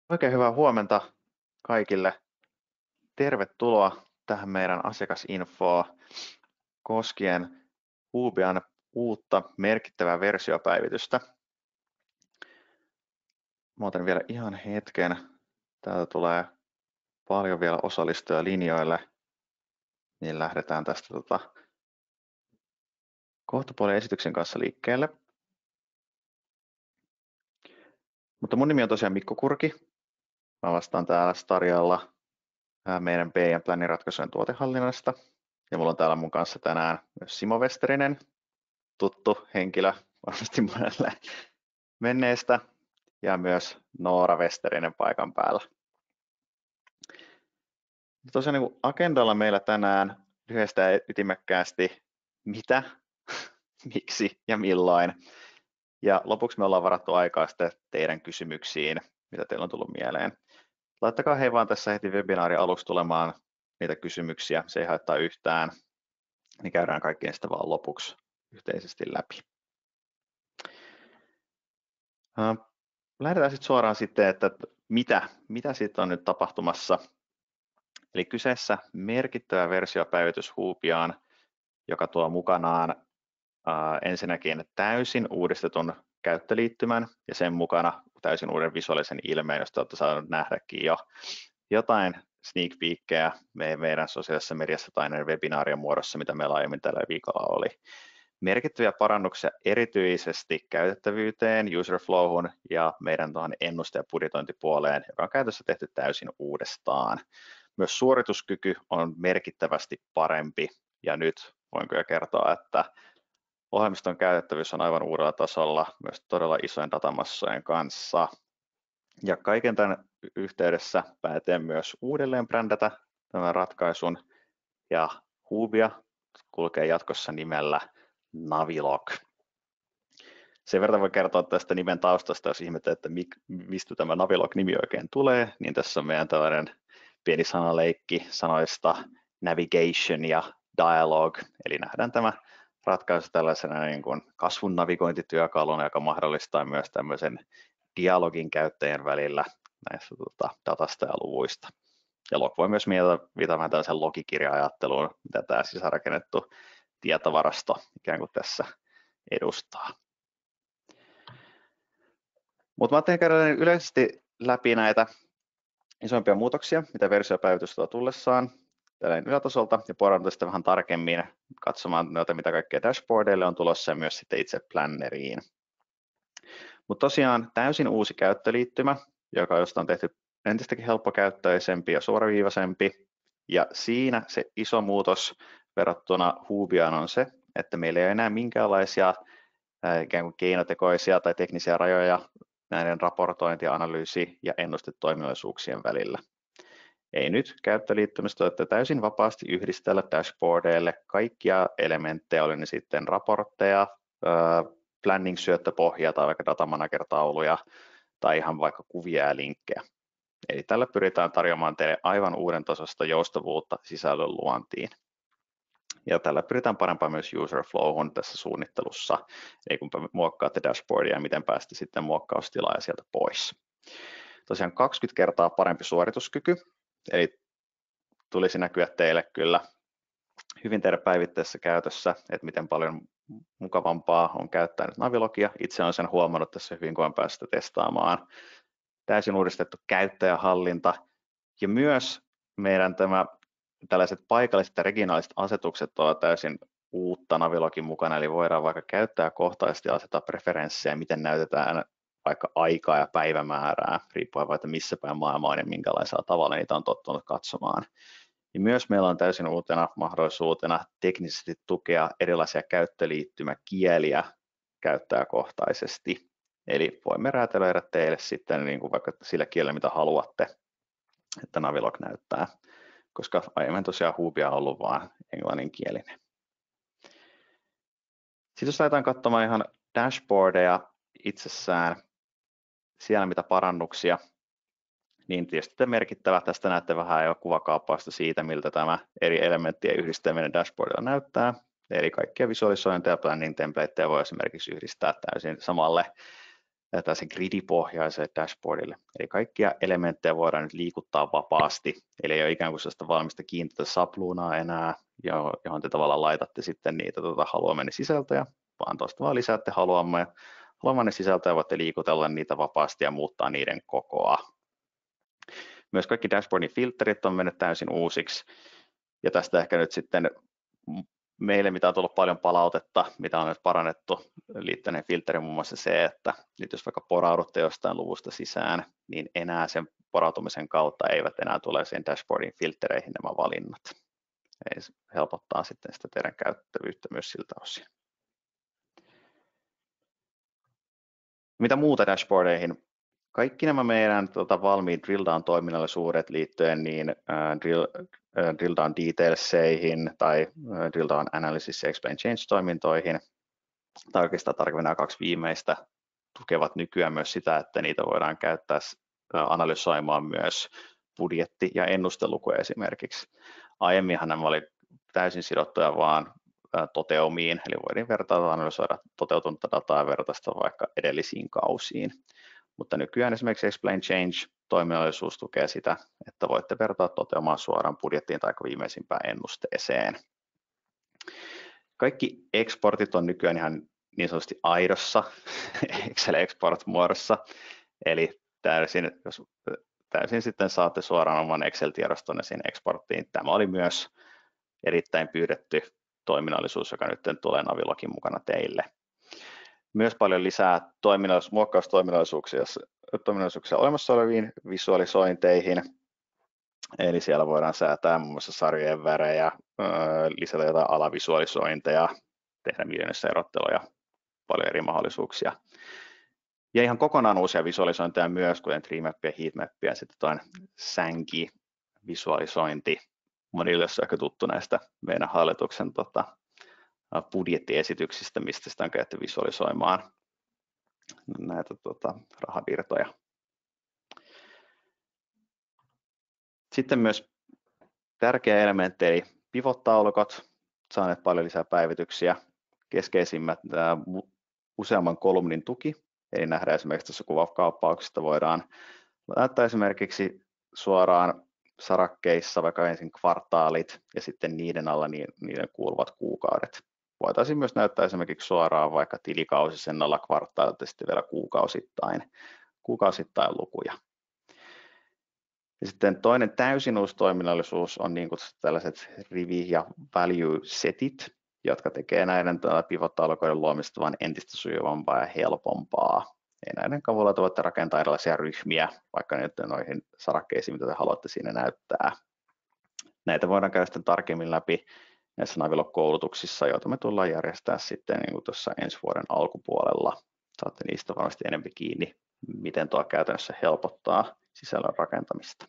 Oikein hyvää huomenta kaikille. Tervetuloa tähän meidän asiakasinfoon koskien Hubian uutta merkittävää versiopäivitystä. Mä otan vielä ihan hetken. Täältä tulee paljon vielä osallistujia linjoille, niin lähdetään tästä kohtapuolen esityksen kanssa liikkeelle. Mutta mun nimi on tosiaan Mikko Kurki. Mä vastaan täällä Starialla meidän PM-plannin ratkaisujen tuotehallinnasta. Ja mulla on täällä mun kanssa tänään myös Simo Westerinen, tuttu henkilö varmasti monelle menneestä, ja myös Noora Westerinen paikan päällä. Tosiaan niin agendalla meillä tänään lyhyesti ja ytimekkäästi mitä, miksi ja milloin. Ja lopuksi me ollaan varattu aikaa sitten teidän kysymyksiin, mitä teillä on tullut mieleen. Laittakaa hei vaan tässä heti webinaarin aluksi tulemaan niitä kysymyksiä, se ei haittaa yhtään, niin käydään kaikki sitä vaan lopuksi yhteisesti läpi. Lähdetään sitten suoraan sitten, että mitä sitten on nyt tapahtumassa. Eli kyseessä merkittävä versiopäivitys Hubiaan, joka tuo mukanaan ensinnäkin täysin uudistetun käyttöliittymän ja sen mukana täysin uuden visuaalisen ilmeen, josta olette saaneet nähdäkin jo jotain sneak peekkejä meidän sosiaalisessa mediassa tai näiden webinaarien muodossa, mitä meillä aiemmin tällä viikolla oli. Merkittäviä parannuksia erityisesti käytettävyyteen, user flowhun ja meidän tuohon ennuste- ja budjetointipuoleen, joka on käytössä tehty täysin uudestaan. Myös suorituskyky on merkittävästi parempi ja nyt voin kyllä kertoa, että ohjelmiston käytettävyys on aivan uudella tasolla myös todella isojen datamassojen kanssa. Ja kaiken tämän yhteydessä päätin myös uudelleen brändätä tämän ratkaisun ja Hubia kulkee jatkossa nimellä Navilog. Sen verran voi kertoa tästä nimen taustasta, jos ihmettelee, että mistä tämä Navilog-nimi oikein tulee, niin tässä on meidän tällainen pieni sanaleikki sanoista navigation ja dialogue, eli nähdään tämä ratkaisu tällaisena niin kuin kasvun navigointityökaluna, joka mahdollistaa myös tämmöisen dialogin käyttäjien välillä näistä datasta ja luvuista. Ja log voi myös viitata vähän tällaisen logikirja-ajatteluun, mitä tämä sisäänrakennettu tietovarasto ikään kuin tässä edustaa. Mutta mä ajattelin käydä yleisesti läpi näitä isompia muutoksia, mitä versiopäivitys tuo tullessaan tällainen ylätasolta, ja poraudutaan sitten vähän tarkemmin katsomaan noita, mitä kaikkea dashboardeille on tulossa, ja myös sitten itse planneriin. Mutta tosiaan täysin uusi käyttöliittymä, josta on tehty entistäkin helppokäyttöisempi ja suoraviivaisempi, ja siinä se iso muutos verrattuna Hubiaan on se, että meillä ei ole enää minkäänlaisia ikään kuin keinotekoisia tai teknisiä rajoja näiden raportointi-, analyysi- ja ennustetoiminnallisuuksien välillä. Ei nyt käyttöliittymistä voitte täysin vapaasti yhdistellä dashboardeille kaikkia elementtejä, oli ne sitten raportteja, planning-syöttöpohjaa tai vaikka datamanager-tauluja tai ihan vaikka kuvia ja linkkejä. Eli tällä pyritään tarjoamaan teille aivan uuden tasosta joustavuutta sisällön luontiin. Ja tällä pyritään parempaan myös user flowhun tässä suunnittelussa, eli kun muokkaatte dashboardia, miten päästä sitten muokkaustilaa ja sieltä pois. Tosiaan 20 kertaa parempi suorituskyky, eli tulisi näkyä teille kyllä hyvin teidän päivittäisessä käytössä, että miten paljon mukavampaa on käyttää nyt Navilogia. Itse olen sen huomannut tässä hyvin, kun olen päässyt testaamaan. Täysin uudistettu käyttäjähallinta ja myös meidän tällaiset paikalliset ja regionaaliset asetukset ovat täysin uutta Navilogin mukana, eli voidaan vaikka käyttäjäkohtaisesti asettaa preferenssejä, miten näytetään vaikka aikaa ja päivämäärää, riippuen vaikka missä päin maailmaa on ja minkälaisella tavalla niitä on tottunut katsomaan. Ja myös meillä on täysin uutena mahdollisuutena teknisesti tukea erilaisia käyttöliittymäkieliä käyttäjäkohtaisesti. Eli voimme räätälöidä teille sitten niin kuin vaikka sillä kielellä, mitä haluatte, että Navilog näyttää, koska aiemmin tosiaan Hubia on ollut vain englanninkielinen. Sitten jos lähdetään katsomaan ihan dashboardeja itsessään, siellä mitä parannuksia, niin tietysti merkittävä. Tästä näette vähän jo kuvakaappausta siitä, miltä tämä eri elementtien yhdistäminen dashboardilla näyttää. Eli kaikkia visualisointeja ja planning templateja voi esimerkiksi yhdistää täysin samalle tällaisen gridipohjaiselle dashboardille. Eli kaikkia elementtejä voidaan nyt liikuttaa vapaasti, eli ei ole ikään kuin sellaista valmista kiinteätä sapluunaa enää, johon te tavallaan laitatte sitten niitä haluamanne sisältöjä, vaan tuosta vaan lisäätte haluamanne sisältöjä, voitte liikutella niitä vapaasti ja muuttaa niiden kokoa. Myös kaikki dashboardin filterit on mennyt täysin uusiksi, ja tästä ehkä nyt sitten meille, mitä on tullut paljon palautetta, mitä on nyt parannettu liittyen filteriin, muun muassa se, että nyt jos vaikka poraudutte jostain luvusta sisään, niin enää sen porautumisen kautta eivät enää tule siihen dashboardin filtereihin nämä valinnat. Eli se helpottaa sitten sitä teidän käytettävyyttä myös siltä osin. Mitä muuta dashboardeihin? Kaikki nämä meidän valmiit drill down -toiminnallisuudet liittyen niin drill down detailseihin tai drill down analysis ja explain change -toimintoihin, tai oikeastaan tarkemmin nämä kaksi viimeistä tukevat nykyään myös sitä, että niitä voidaan käyttää analysoimaan myös budjetti- ja ennustelukuja esimerkiksi. Aiemminhan nämä oli täysin sidottuja vaan toteumiin, eli voidaan vertailla, analysoida toteutunutta dataa ja verrata sitä vaikka edellisiin kausiin. Mutta nykyään esimerkiksi explain change-toiminnallisuus tukee sitä, että voitte vertaa toteumaa suoraan budjettiin tai viimeisimpään ennusteeseen. Kaikki exportit on nykyään ihan niin sanotusti aidossa Excel-export-muodossa, eli täysin sitten saatte suoraan oman Excel-tiedostonne siihen exporttiin. Tämä oli myös erittäin pyydetty toiminnallisuus, joka nyt tulee Navilogin mukana teille. Myös paljon lisää muokkaustoiminnallisuuksia olemassa oleviin visualisointeihin, eli siellä voidaan säätää muun muassa sarjojen värejä, lisätä jotain alavisualisointeja, tehdä miljoonia erotteluja, paljon eri mahdollisuuksia. Ja ihan kokonaan uusia visualisointeja myös, kuten treemappia, heatmappia, sitten toinen sänki-visualisointi. Monille on aika tuttu näistä meidän hallituksen budjettiesityksistä, mistä sitä on käytetty visualisoimaan näitä rahavirtoja. Sitten myös tärkeä elementti, eli pivot-taulukot, saaneet paljon lisää päivityksiä. Keskeisimmät useamman kolumnin tuki, eli nähdään esimerkiksi tässä kuvakaappauksesta voidaan laittaa esimerkiksi suoraan sarakkeissa vaikka ensin kvartaalit ja sitten niiden alla niiden kuuluvat kuukaudet. Voitaisiin myös näyttää esimerkiksi suoraan vaikka tilikausi sen alla kvartaalit ja sitten vielä kuukausittain lukuja. Ja sitten toinen täysin uusi toiminnallisuus on niin kutsutut tällaiset rivi- ja value-setit, jotka tekee näiden pivot-taulukoiden luomista vain entistä sujuvampaa ja helpompaa. Ja näiden kavulla te voitte rakentaa erilaisia ryhmiä, vaikka nyt noihin sarakkeisiin, mitä te haluatte siinä näyttää. Näitä voidaan käydä sitten tarkemmin läpi näissä Navilog-koulutuksissa, joita me tullaan järjestää sitten niin kuin tuossa ensi vuoden alkupuolella. Saatte niistä varmasti enemmän kiinni, miten tuo käytännössä helpottaa sisällön rakentamista.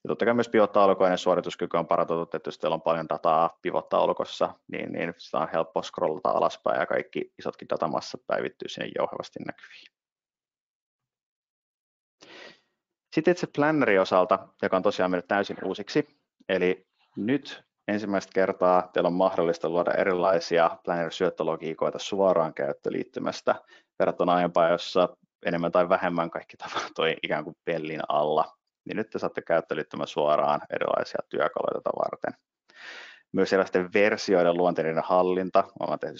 Ja totta kai myös pivot-taulukoiden suorituskyky on parantunut, että jos teillä on paljon dataa pivot-taulukossa, niin sitä on helppo scrollata alaspäin ja kaikki isotkin datamassat päivittyy sinne jouhevasti näkyviin. Sitten itse plannerin osalta, joka on tosiaan mennyt täysin uusiksi, eli nyt ensimmäistä kertaa teillä on mahdollista luoda erilaisia planner-syöttölogiikoita suoraan käyttöliittymästä verrattuna aiempaan, jossa enemmän tai vähemmän kaikki tapahtui ikään kuin pellin alla. Niin nyt te saatte käyttöliittymän suoraan erilaisia työkaluja tätä varten. Myös erilaisten versioiden luonteiden hallinta on tehty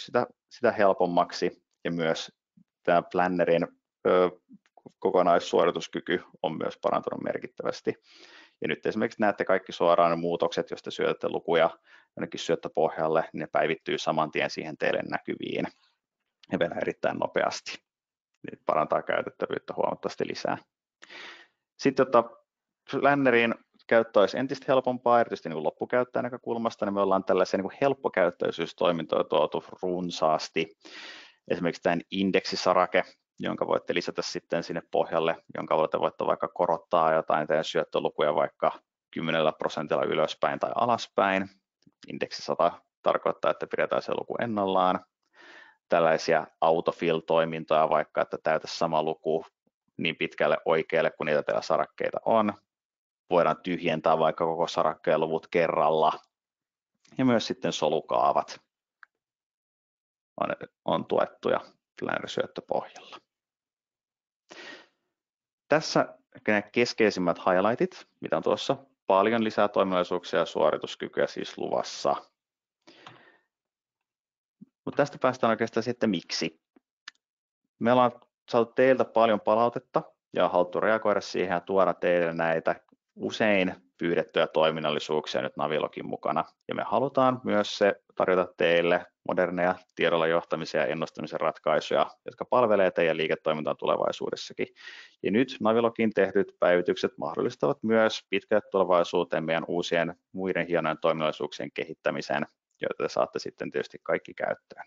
sitä helpommaksi ja myös tämä plannerin kokonaissuorituskyky on myös parantunut merkittävästi. Ja nyt esimerkiksi näette kaikki suoraan muutokset, jos te syötätte lukuja jonnekin syöttöpohjalle, niin ne päivittyy saman tien siihen teille näkyviin ja vielä erittäin nopeasti. Nyt parantaa käytettävyyttä huomattavasti lisää. Sitten jotta plannerin käyttö olisi entistä helpompaa, erityisesti niin loppukäyttäjän näkökulmasta, niin me ollaan tällaisia niin helppokäyttöisyystoimintoja tuotu runsaasti. Esimerkiksi tämän indeksisarake, jonka voitte lisätä sitten sinne pohjalle, jonka voitte vaikka korottaa jotain teidän syöttölukuja vaikka 10% ylöspäin tai alaspäin. Indeksi 100 tarkoittaa, että pidetään se luku ennallaan. Tällaisia autofill-toimintoja, vaikka että täytä sama luku niin pitkälle oikealle, kun niitä teillä sarakkeita on. Voidaan tyhjentää vaikka koko sarakkeen luvut kerralla. Ja myös sitten solukaavat on tuettuja planner-syöttöpohjalla. Tässä ne keskeisimmät highlightit, mitä on tuossa. Paljon lisää toiminnallisuuksia ja suorituskykyä siis luvassa. Mutta tästä päästään oikeastaan sitten miksi. Me ollaan saatu teiltä paljon palautetta ja haluttu reagoida siihen ja tuoda teille näitä usein pyydettyjä toiminnallisuuksia nyt Navilogin mukana. Ja me halutaan myös se tarjota teille moderneja tiedolla johtamisen ja ennustamisen ratkaisuja, jotka palvelee teidän liiketoimintaa tulevaisuudessakin. Ja nyt Navilogin tehdyt päivitykset mahdollistavat myös pitkälle tulevaisuuteen meidän uusien muiden hienojen toiminnallisuuksien kehittämisen, joita te saatte sitten tietysti kaikki käyttöön.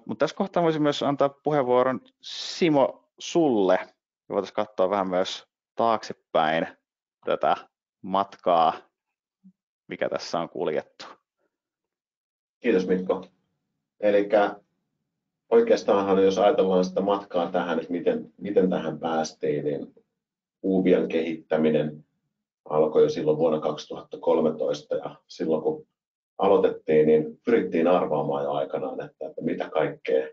Mutta tässä kohtaa voisin myös antaa puheenvuoron Simo sulle. Voitaisiin katsoa vähän myös taaksepäin tätä matkaa, mikä tässä on kuljettu. Kiitos Mikko. Eli oikeastaan jos ajatellaan sitä matkaa tähän, että miten tähän päästiin, niin Huubian kehittäminen alkoi jo silloin vuonna 2013 ja silloin kun aloitettiin, niin pyrittiin arvaamaan jo aikanaan, että mitä kaikkea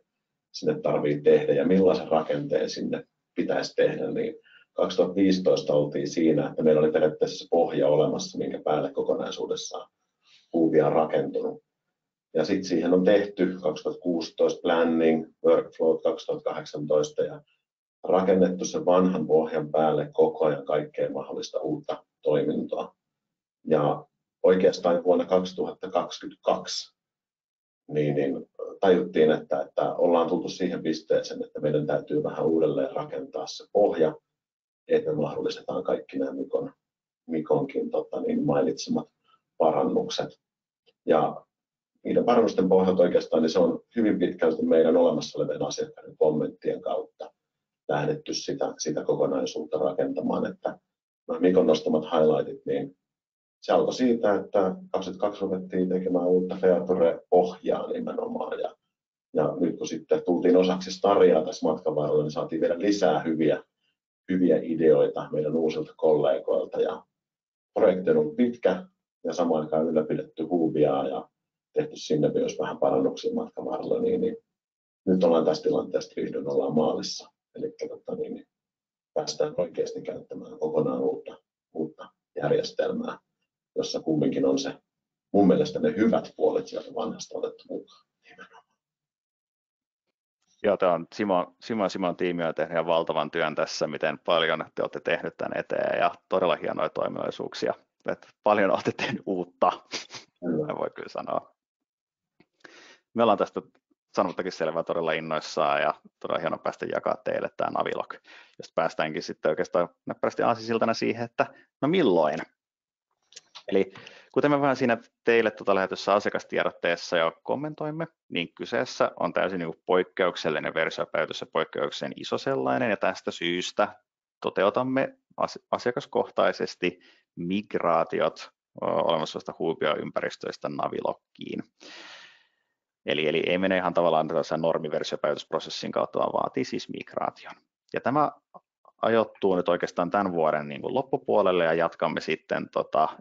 sinne tarvitsee tehdä ja millaisen rakenteen sinne pitäisi tehdä. Niin 2015 oltiin siinä, että meillä oli periaatteessa pohja olemassa, minkä päälle kokonaisuudessaan Huubia on rakentunut. Ja sitten siihen on tehty 2016 planning, workflow 2018 ja rakennettu sen vanhan pohjan päälle koko ajan kaikkea mahdollista uutta toimintoa. Ja oikeastaan vuonna 2022 niin tajuttiin, että ollaan tultu siihen pisteeseen, että meidän täytyy vähän uudelleen rakentaa se pohja, että me mahdollistetaan kaikki nämä Mikonkin mainitsemat parannukset. Ja niiden parannusten pohjalta oikeastaan niin se on hyvin pitkälti meidän olemassa olevien asiakkaiden kommenttien kautta lähdetty sitä kokonaisuutta rakentamaan, että Mikon nostamat highlightit, niin se alkoi siitä, että 2022 ruvettiin tekemään uutta Feature-pohjaa nimenomaan ja nyt kun sitten tultiin osaksi Stariaa tässä matkan varrella, niin saatiin vielä lisää hyviä ideoita meidän uusilta kollegoilta ja projekti on ollut pitkä ja samaan aikaan ylläpidetty Huubiaa ja tehty sinne myös vähän parannuksia matkan varrella, niin nyt ollaan tässä tilanteessa, vihdoin ollaan maalissa. Eli niin päästään oikeasti käyttämään kokonaan uutta järjestelmää, jossa kumminkin on se mun mielestä ne hyvät puolet sieltä vanhasta otettu mukaan. Joo, tämä on Simon tiimi on tehnyt valtavan työn tässä, miten paljon te olette tehneet tämän eteen ja todella hienoja toiminnallisuuksia. Että paljon olette tehneet uutta, voi kyllä sanoa. Me ollaan tästä sanomattakin selvää todella innoissaan ja todella hieno päästä jakaa teille tämä Navilog, josta päästäänkin sitten oikeastaan näppärästi aasisiltana siihen, että no milloin? Eli kuten me vähän siinä teille lähetyssä asiakastiedotteessa jo kommentoimme, niin kyseessä on täysin niin kuin poikkeuksellinen versiopäivitys ja poikkeuksellinen iso sellainen, ja tästä syystä toteutamme asiakaskohtaisesti migraatiot olemassa olevista Huubia-ympäristöistä Navilogiin. Eli ei mene ihan tavallaan normiversiopäivitysprosessin kautta, vaan vaatii siis migraation. Ja tämä ajoittuu nyt oikeastaan tämän vuoden niin kuin loppupuolelle ja jatkamme sitten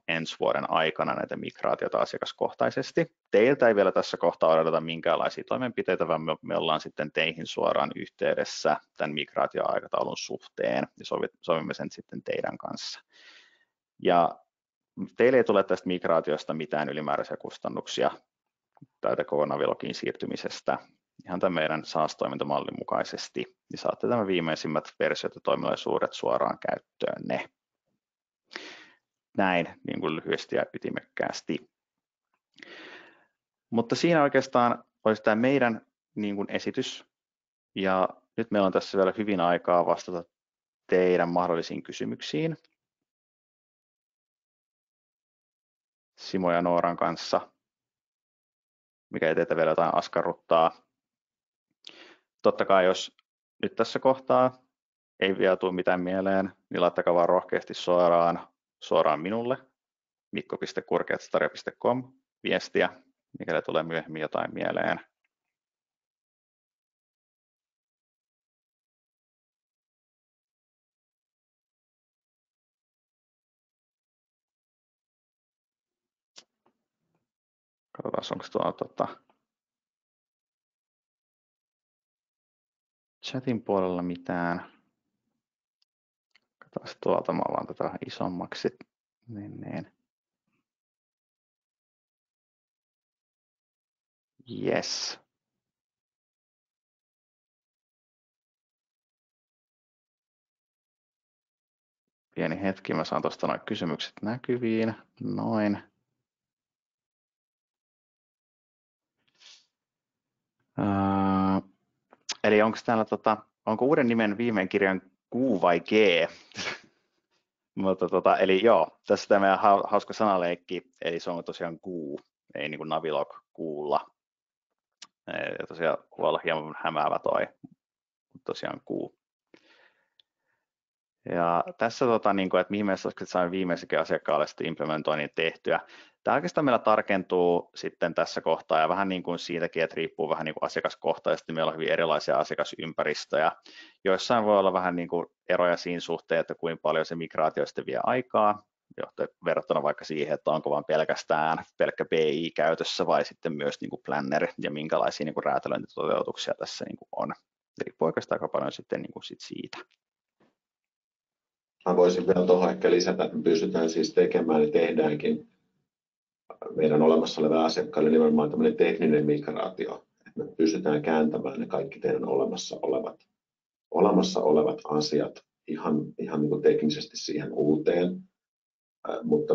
ensi vuoden aikana näitä migraatioita asiakaskohtaisesti. Teiltä ei vielä tässä kohtaa odoteta minkäänlaisia toimenpiteitä, vaan me ollaan sitten teihin suoraan yhteydessä tämän migraatioaikataulun suhteen ja sovimme sen sitten teidän kanssa. Ja teille ei tule tästä migraatiosta mitään ylimääräisiä kustannuksia tätä koko Navilogin siirtymisestä. Ihan tämän meidän SaaS-toimintamallin mukaisesti, niin saatte tämän viimeisimmät versiot ja toiminnallisuudet suoraan käyttöönne. Näin niin kuin lyhyesti ja ytimekkäästi. Mutta siinä oikeastaan olisi tämä meidän niin kuin esitys. Ja nyt meillä on tässä vielä hyvin aikaa vastata teidän mahdollisiin kysymyksiin. Simo ja Nooran kanssa, mikä ei teitä vielä jotain askarruttaa. Totta kai, jos nyt tässä kohtaa ei vielä tule mitään mieleen, niin laittakaa vaan rohkeasti suoraan minulle, mikko.kurki@staria.com viestiä, mikäli tulee myöhemmin jotain mieleen. Katsotaan, onko chatin puolella mitään. Katsotaan tuolta, mä vaan tätä isommaksi. Niin. Yes. Pieni hetki, mä saan tuosta noin kysymykset näkyviin. Noin. Eli onko täällä onko uuden nimen viimein kirjan Q vai G? Mutta eli joo, tässä tämä meidän hauska sanaleikki, eli se on tosiaan Q, ei niin kuin Navilog Qlla. Ja tosiaan voi olla hieman hämäävä toi, mutta tosiaan Q. Ja tässä, niin kuin, että mihin mennessä saamme viimeisenkin asiakkaalle sitten implementoinnin tehtyä. Tämä oikeastaan meillä tarkentuu sitten tässä kohtaa ja vähän niin kuin siitäkin, että riippuu vähän niin kuin asiakaskohtaisesti. Meillä on hyvin erilaisia asiakasympäristöjä. Joissain voi olla vähän niin kuin eroja siinä suhteen, että kuinka paljon se migraatio sitten vie aikaa, verrattuna vaikka siihen, että onko vain pelkkä BI käytössä vai sitten myös niin kuin planner ja minkälaisia niin kuin räätälöintitoteutuksia tässä niin kuin on. Riippuu oikeastaan aika paljon sitten niin kuin siitä. Mä voisin vielä tuohon ehkä lisätä, että me pystytään siis tekemään ja tehdäänkin meidän olemassa oleville asiakkaille nimenomaan tämmöinen tekninen migraatio. Että me pystytään kääntämään ne kaikki teidän olemassa olevat asiat ihan niin kuin teknisesti siihen uuteen. Mutta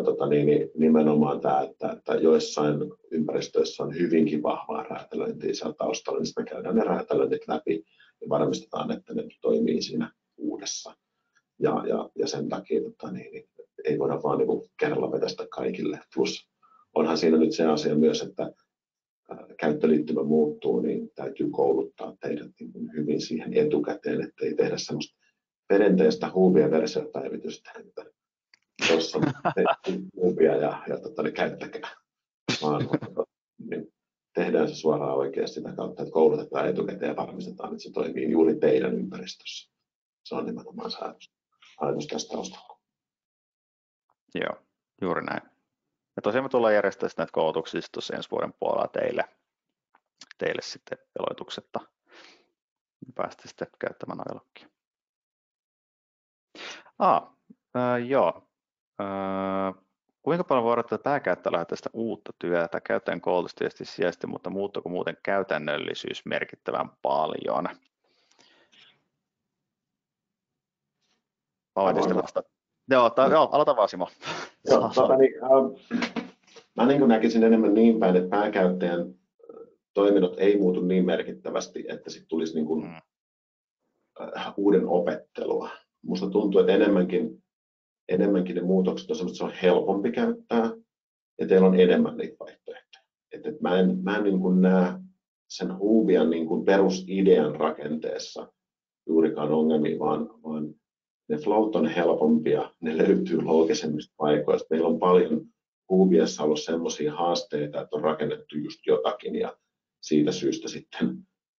nimenomaan tämä, että joissain ympäristöissä on hyvinkin vahvaa räätälöintiä siellä taustalla, niin me käydään ne räätälöintit läpi ja varmistetaan, että ne toimii siinä uudessa. Ja sen takia ei voida vaan niin kerralla vetästä kaikille. Plus onhan siinä nyt se asia myös, että käyttöliittymä muuttuu, niin täytyy kouluttaa teidät niin hyvin siihen etukäteen, ettei tehdä semmoista perinteistä huuvia versiopäivitystä, että tuossa on huuvia ja käyttäkää, vaan niin tehdään se suoraan oikeasti sitä kautta, että koulutetaan etukäteen ja varmistetaan, että se toimii juuri teidän ympäristössä. Se on nimenomaan se ajatus tästä taustalla. Joo, juuri näin. Ja tosiaan me tullaan järjestämään näitä koulutuksia tuossa ensi vuoden puolella teille sitten veloituksetta. Päästä sitten käyttämään Naviloggia. Joo. Kuinka paljon voi odottaa, että pääkäyttäjä lähtee sitä uutta työtä? Käyttäjän koulutus tietysti sijaisesti, mutta muuttuuko muuten käytännöllisyys merkittävän paljon? Joo, aloita vaan Simo. Mä niin näkisin enemmän niin päin, että pääkäyttäjän toiminnot ei muutu niin merkittävästi, että sitten tulisi niin kuin uuden opettelua. Musta tuntuu, että enemmänkin ne muutokset on sellaiset, että se on helpompi käyttää ja teillä on enemmän niitä vaihtoehtoja. Mä en niin kuin näe sen Huuvian niin kuin perusidean rakenteessa juurikaan ongelmia, vaan ne flowt on helpompia, ne löytyy loogisemmista paikoista. Meillä on paljon Huuviassa ollut sellaisia haasteita, että on rakennettu just jotakin ja siitä syystä sitten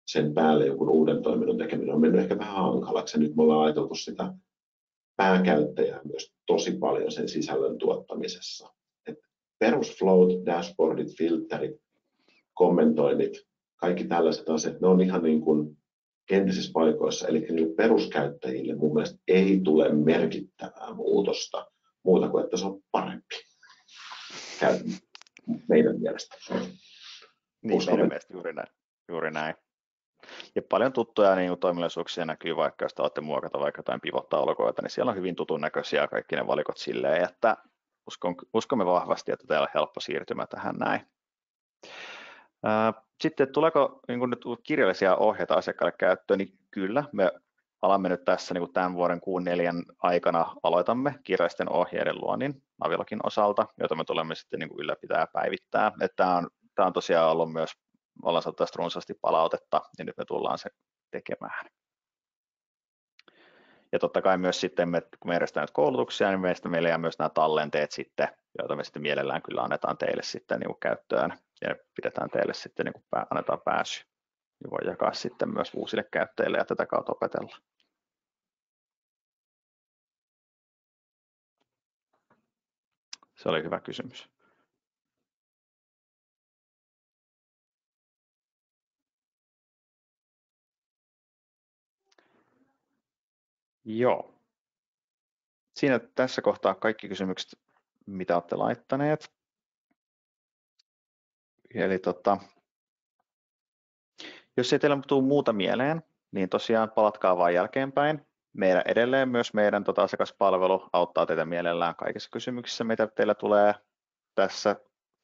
sen päälle jonkun uuden toiminnon tekeminen on mennyt ehkä vähän hankalaksi. Nyt me ollaan ajateltu sitä pääkäyttäjää myös tosi paljon sen sisällön tuottamisessa. Perusflowt, dashboardit, filterit, kommentoinnit, kaikki tällaiset asiat, ne on ihan niin kuin entisissä paikoissa, eli niille peruskäyttäjille mun mielestä ei tule merkittävää muutosta, muuta kuin että se on parempi meidän mielestä. Niin, meidän mielestä juuri näin. Ja paljon tuttuja niin toiminnallisuuksia näkyy, vaikka jos olette muokata vaikka jotain pivot-taulukoita, niin siellä on hyvin tutun näköisiä kaikki ne valikot silleen, että uskomme vahvasti, että teillä on helppo siirtymä tähän näin. Sitten tuleeko niin nyt kirjallisia ohjeita asiakkaalle käyttöön, niin kyllä me alamme nyt tässä niin tämän vuoden Q4 aikana aloitamme kirjallisten ohjeiden luonnin Navilogin osalta, jota me tulemme sitten niin ylläpitää ja päivittää. Tämä on tosiaan ollut myös, ollaan saatu tästä runsaasti palautetta, ja nyt me tullaan se tekemään. Ja totta kai myös sitten, kun me järjestetään koulutuksia, niin meillä jää myös nämä tallenteet sitten, joita me sitten mielellään kyllä annetaan teille sitten niin käyttöön, ja pidetään teille sitten, niin annetaan pääsy, niin voi jakaa sitten myös uusille käyttäjille ja tätä kautta opetella. Se oli hyvä kysymys. Joo. Siinä tässä kohtaa kaikki kysymykset, mitä olette laittaneet. Eli jos ei teillä tule muuta mieleen, niin tosiaan palatkaa vaan jälkeenpäin. Edelleen myös meidän asiakaspalvelu auttaa teitä mielellään kaikissa kysymyksissä, mitä teillä tulee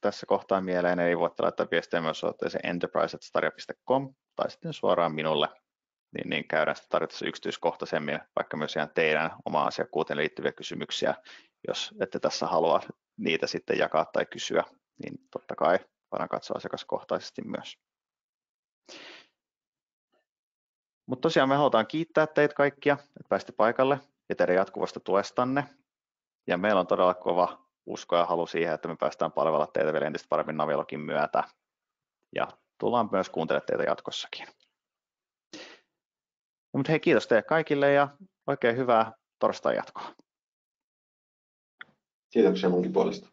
tässä kohtaa mieleen. Eli voitte laittaa viestiä myös osoitteeseen enterprise@staria.com tai sitten suoraan minulle, niin käydään sitä tarjottavassa yksityiskohtaisemmin, vaikka myös ihan teidän omaan asiakkuuteen liittyviä kysymyksiä. Jos ette tässä halua niitä sitten jakaa tai kysyä, niin totta kai voidaan katsoa asiakaskohtaisesti myös. Mutta tosiaan me halutaan kiittää teitä kaikkia, että pääsitte paikalle ja teidän jatkuvasta tuestanne. Ja meillä on todella kova usko ja halu siihen, että me päästään palvella teitä vielä entistä paremmin Navilogin myötä. Ja tullaan myös kuuntelemaan teitä jatkossakin. Mutta hei, kiitos teille kaikille ja oikein hyvää torstai jatkoa. Kiitoksia munkin puolesta.